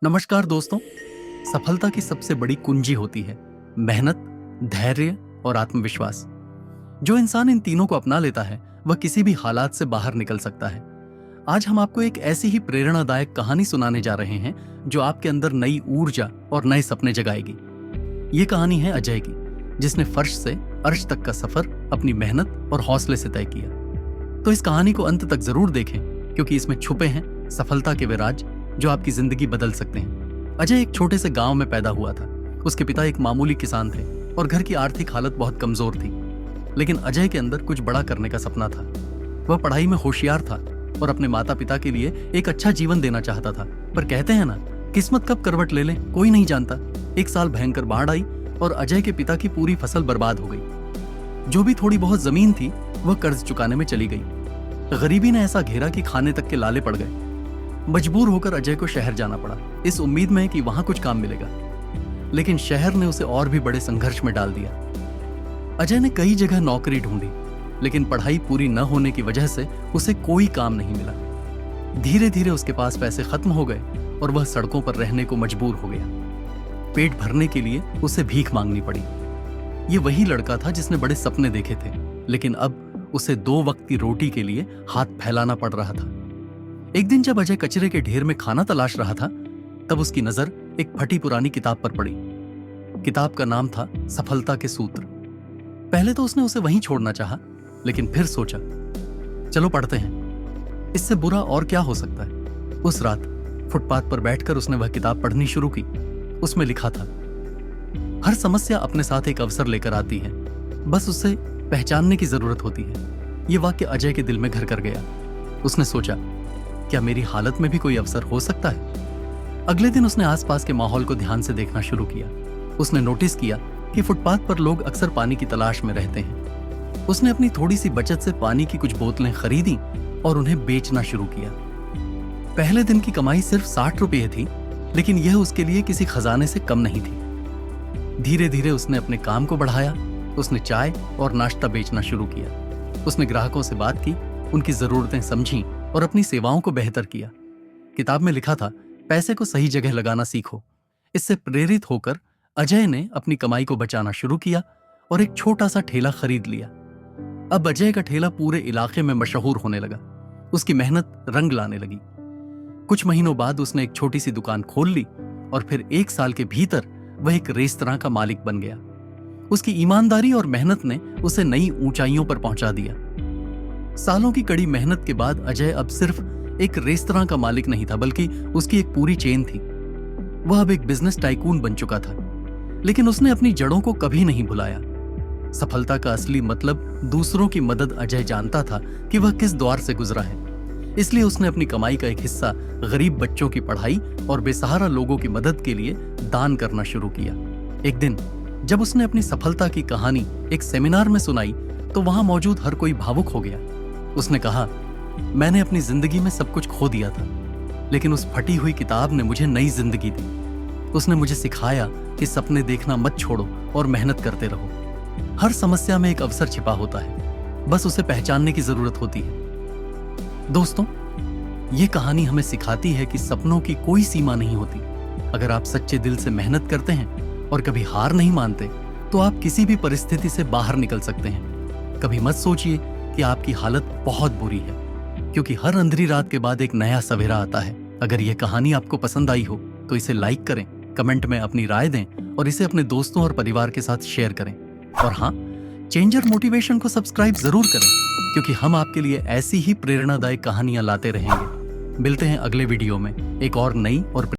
नमस्कार दोस्तों। सफलता की सबसे बड़ी कुंजी होती है मेहनत, धैर्य और आत्मविश्वास। जो इंसान इन तीनों को अपना लेता है वह किसी भी हालात से बाहर निकल सकता है। आज हम आपको एक ऐसी ही प्रेरणादायक कहानी सुनाने जा रहे हैं जो आपके अंदर नई ऊर्जा और नए सपने जगाएगी। ये कहानी है अजय की, जिसने फर्श से अर्श तक का सफर अपनी मेहनत और हौसले से तय किया। तो इस कहानी को अंत तक जरूर देखें, क्योंकि इसमें छुपे हैं सफलता के वे राज जो आपकी जिंदगी बदल सकते हैं। अजय एक छोटे से गांव में पैदा हुआ था। उसके पिता एक मामूली किसान थे और घर की आर्थिक हालत बहुत कमजोर थी। लेकिन अजय के अंदर कुछ बड़ा करने का सपना था। वह पढ़ाई में होशियार था और अपने माता पिता के लिए एक अच्छा जीवन देना चाहता था। पर कहते हैं ना, किस्मत कब करवट ले ले कोई नहीं जानता। एक साल भयंकर बाढ़ आई और अजय के पिता की पूरी फसल बर्बाद हो गई। जो भी थोड़ी बहुत जमीन थी वह कर्ज चुकाने में चली गई। गरीबी ने ऐसा घेरा कि खाने तक के लाले पड़ गए। मजबूर होकर अजय को शहर जाना पड़ा, इस उम्मीद में कि वहां कुछ काम मिलेगा। लेकिन शहर ने उसे और भी बड़े संघर्ष में डाल दिया। अजय ने कई जगह नौकरी ढूंढी, लेकिन पढ़ाई पूरी न होने की वजह से उसे कोई काम नहीं मिला। धीरे धीरे उसके पास पैसे खत्म हो गए और वह सड़कों पर रहने को मजबूर हो गया। पेट भरने के लिए उसे भीख मांगनी पड़ी। ये वही लड़का था जिसने बड़े सपने देखे थे, लेकिन अब उसे 2 वक्त की रोटी के लिए हाथ फैलाना पड़ रहा था। एक दिन जब अजय कचरे के ढेर में खाना तलाश रहा था, तब उसकी नजर एक फटी पुरानी किताब पर पड़ी। किताब का नाम था सफलता के सूत्र। पहले तो उसने उसे वहीं छोड़ना चाहा, लेकिन फिर सोचा, चलो पढ़ते हैं, इससे बुरा और क्या हो सकता है। उस रात फुटपाथ पर बैठकर उसने वह किताब पढ़नी शुरू की। उसमें लिखा था, हर समस्या अपने साथ एक अवसर लेकर आती है, बस उसे पहचानने की जरूरत होती है। यह वाक्य अजय के दिल में घर कर गया। उसने सोचा, क्या मेरी हालत में भी कोई अवसर हो सकता है। अगले दिन उसने आसपास के माहौल को ध्यान से देखना शुरू किया। उसने नोटिस किया कि फुटपाथ पर लोग अक्सर पानी की तलाश में रहते हैं। उसने अपनी थोड़ी सी बचत से पानी की कुछ बोतलें खरीदी और उन्हें बेचना शुरू किया। पहले दिन की कमाई सिर्फ 60 रुपये थी, लेकिन यह उसके लिए किसी खजाने से कम नहीं थी। धीरे धीरे उसने अपने काम को बढ़ाया। उसने चाय और नाश्ता बेचना शुरू किया। उसने ग्राहकों से बात की, उनकी जरूरतें समझी और अपनी सेवाओं को बेहतर किया। किताब में लिखा था, पैसे को सही जगह लगाना सीखो। इससे प्रेरित होकर अजय ने अपनी कमाई को बचाना शुरू किया और एक छोटा सा ठेला खरीद लिया। अब अजय का ठेला पूरे इलाके में मशहूर होने लगा। उसकी मेहनत रंग लाने लगी। कुछ महीनों बाद उसने एक छोटी सी दुकान खोल ली और फिर 1 साल के भीतर वह एक रेस्तरां का मालिक बन गया। उसकी ईमानदारी और मेहनत ने उसे नई ऊंचाइयों पर पहुंचा दिया। सालों की कड़ी मेहनत के बाद अजय अब सिर्फ एक रेस्तरां का मालिक नहीं था, बल्कि उसकी एक पूरी चेन थी। वह अब एक बिजनेस टाइकून बन चुका था। लेकिन उसने अपनी जड़ों को कभी नहीं भुलाया। सफलता का असली मतलब दूसरों की मदद अजय जानता था कि वह किस द्वार से गुजरा है। इसलिए उसने अपनी कमाई का एक हिस्सा गरीब बच्चों की पढ़ाई और बेसहारा लोगों की मदद के लिए दान करना शुरू किया। एक दिन जब उसने अपनी सफलता की कहानी एक सेमिनार में सुनाई, तो वहां मौजूद हर कोई भावुक हो गया। उसने कहा, मैंने अपनी जिंदगी में सब कुछ खो दिया था, लेकिन उस फटी हुई किताब ने मुझे नई जिंदगी दी। उसने मुझे सिखाया कि सपने देखना मत छोड़ो और मेहनत करते रहो। हर समस्या में एक अवसर छिपा होता है, बस उसे पहचानने की जरूरत होती है। दोस्तों, ये कहानी हमें सिखाती है कि सपनों की कोई सीमा नहीं होती। अगर आप सच्चे दिल से मेहनत करते हैं और कभी हार नहीं मानते, तो आप किसी भी परिस्थिति से बाहर निकल सकते हैं। कभी मत सोचिए कि आपकी हालत बहुत बुरी है, क्योंकि हर अंधेरी रात के बाद एक नया सवेरा आता है। अगर यह कहानी आपको पसंद आई हो तो इसे लाइक करें, कमेंट में अपनी राय दें और इसे अपने दोस्तों और परिवार के साथ शेयर करें। और हाँ, चेंजर मोटिवेशन को सब्सक्राइब जरूर करें, क्योंकि हम आपके लिए ऐसी ही प्रेरणादायक कहानियां लाते रहेंगे। मिलते हैं अगले वीडियो में एक और नई और